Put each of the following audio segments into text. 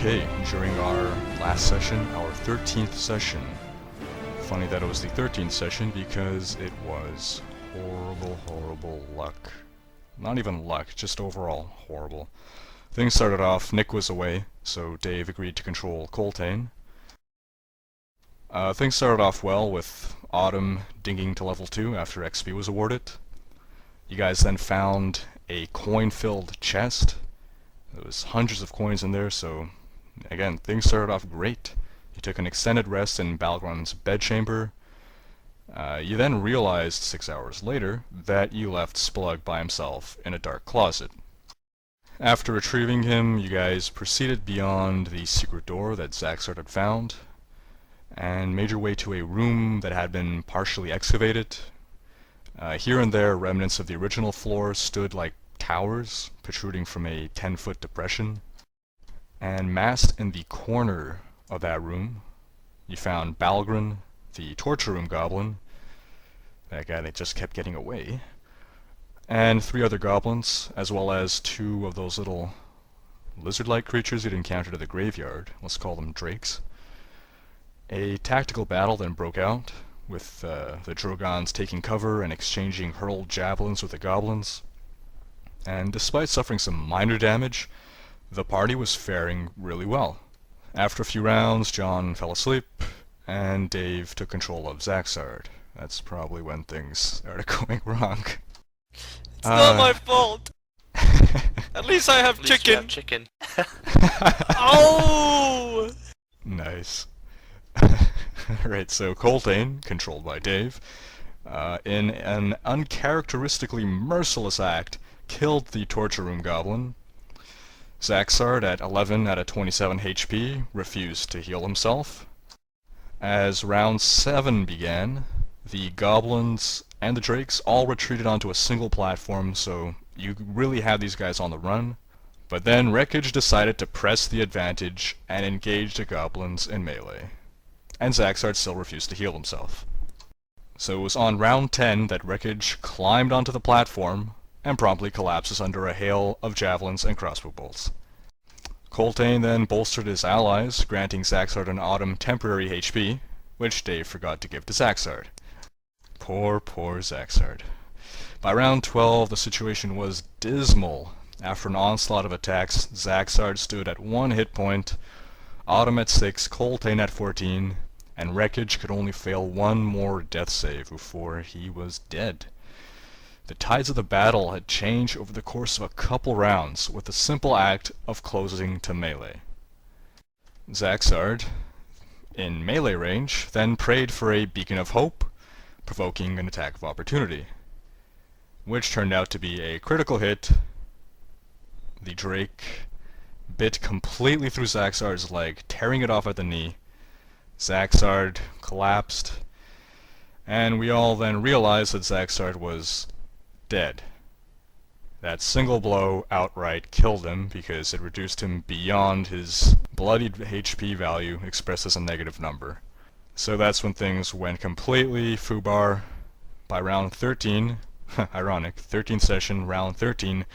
Okay, during our last session, our 13th session. Funny that it was the 13th session because it was horrible luck. Not even luck, just overall horrible. Things started off, Nick was away, so Dave agreed to control Coltaine. Things started off well with Autumn dinging to level 2 after XP was awarded. You guys then found a coin-filled chest. There was hundreds of coins in there, so again, things started off great. You took an extended rest in Balgron's bedchamber. You then realized 6 hours later that you left Splug by himself in a dark closet. After retrieving him, you guys proceeded beyond the secret door that Zacsarrd had found, and made your way to a room that had been partially excavated. Here and there, remnants of the original floor stood like towers protruding from a 10-foot depression. And massed in the corner of that room, you found Balgron, the torture room goblin, that guy that just kept getting away, and 3 other goblins, as well as 2 of those little lizard-like creatures you'd encountered at the graveyard. Let's call them drakes. A tactical battle then broke out, with the Drogans taking cover and exchanging hurled javelins with the goblins. And despite suffering some minor damage, the party was faring really well. After a few rounds, John fell asleep, and Dave took control of Zacsarrd. That's probably when things started going wrong. It's not my fault! At least I have chicken! You have chicken. Oh! Nice. Alright, so Coltaine, controlled by Dave, in an uncharacteristically merciless act, killed the torture room goblin. Zacsarrd, at 11 out of 27 HP, refused to heal himself. As round 7 began, the goblins and the drakes all retreated onto a single platform, so you really had these guys on the run. But then Rekoj decided to press the advantage and engage the goblins in melee. And Zacsarrd still refused to heal himself. So it was on round 10 that Rekoj climbed onto the platform and promptly collapses under a hail of javelins and crossbow bolts. Coltaine then bolstered his allies, granting Zacsarrd and Autumn temporary HP, which Dave forgot to give to Zacsarrd. Poor Zacsarrd. By round 12, the situation was dismal. After an onslaught of attacks, Zacsarrd stood at 1 hit point, Autumn at 6, Coltaine at 14, and Rekoj could only fail 1 more death save before he was dead. The tides of the battle had changed over the course of a couple rounds with the simple act of closing to melee. Zacsarrd, in melee range, then prayed for a beacon of hope, provoking an attack of opportunity, which turned out to be a critical hit. The drake bit completely through Zacsarrd's leg, tearing it off at the knee. Zacsarrd collapsed, and we all then realized that Zacsarrd was dead. That single blow outright killed him because it reduced him beyond his bloodied HP value expressed as a negative number. So that's when things went completely foobar. By round 13, ironic, 13th session, round 13,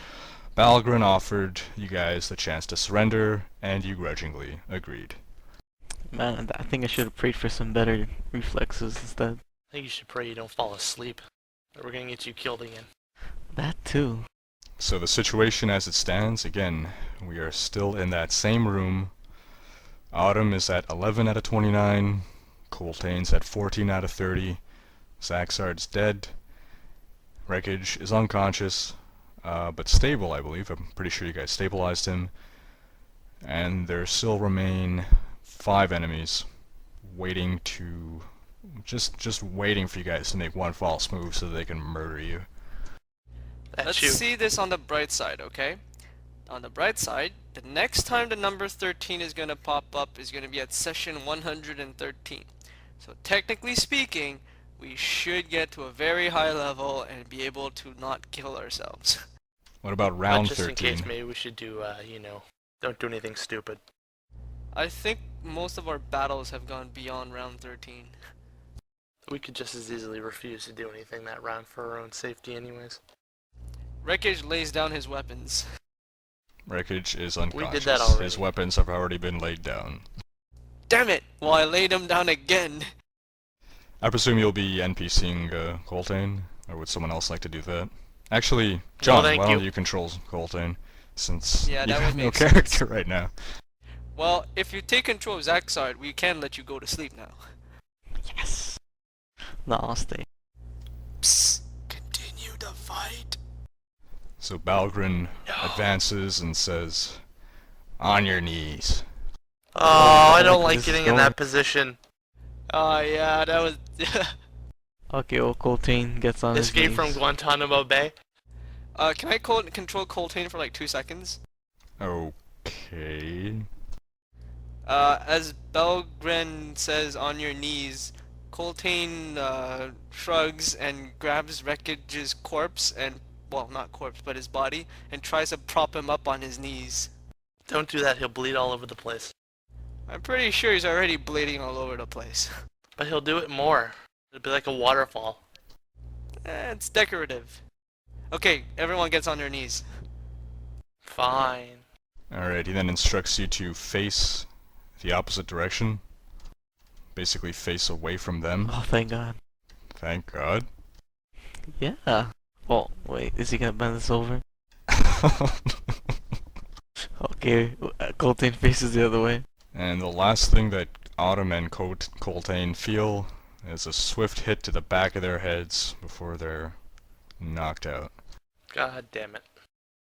Balgron offered you guys the chance to surrender, and you grudgingly agreed. Man, I think I should have prayed for some better reflexes instead. I think you should pray you don't fall asleep, or we're gonna get you killed again. That too. So the situation as it stands, again, we are still in that same room. Autumn is at 11 out of 29, Coltaine's at 14 out of 30, Zacsarrd's dead, Rekoj is unconscious, but stable, I believe. I'm pretty sure you guys stabilized him. And there still remain 5 enemies waiting to... just waiting for you guys to make one false move so that they can murder you. Let's see this on the bright side, okay? On the bright side, the next time the number 13 is gonna pop up is gonna be at session 113. So technically speaking, we should get to a very high level and be able to not kill ourselves. What about round just 13? In case, maybe we should do, don't do anything stupid. I think most of our battles have gone beyond round 13. We could just as easily refuse to do anything that round for our own safety anyways. Rekoj lays down his weapons. Rekoj is We unconscious. did that already. His weapons have already been laid down. Damn it! Well, I laid him down again. I presume you'll be NPCing Coltaine, or would someone else like to do that? Actually, John, thank why don't you. you control Coltaine, since Yeah, you that have would no make character sense. right now. Well, if you take control of Zacsarrd, we can let you go to sleep now. Yes. No, I'll stay. Psst. Continue the fight. So Balgron advances and says, "On your knees." Oh, I don't Look, like this is getting in going- that position. Oh yeah, that was... Okay, well, Coltaine gets on Escape his from knees. Guantanamo Bay. can I control Coltaine for like 2 seconds? Okay. As Balgren says, on your knees, Coltaine shrugs and grabs Rekoj's corpse and, well, not corpse, but his body, and tries to prop him up on his knees. Don't do that, he'll bleed all over the place. I'm pretty sure he's already bleeding all over the place. But he'll do it more. It'll be like a waterfall. It's decorative. Okay, everyone gets on their knees. Fine. Alright, he then instructs you to face the opposite direction. Basically face away from them. Oh, thank God. Thank God. Yeah. Oh, wait, is he gonna bend this over? Okay, Coltaine faces the other way. And the last thing that Autumn and Coltaine feel is a swift hit to the back of their heads before they're knocked out. God damn it.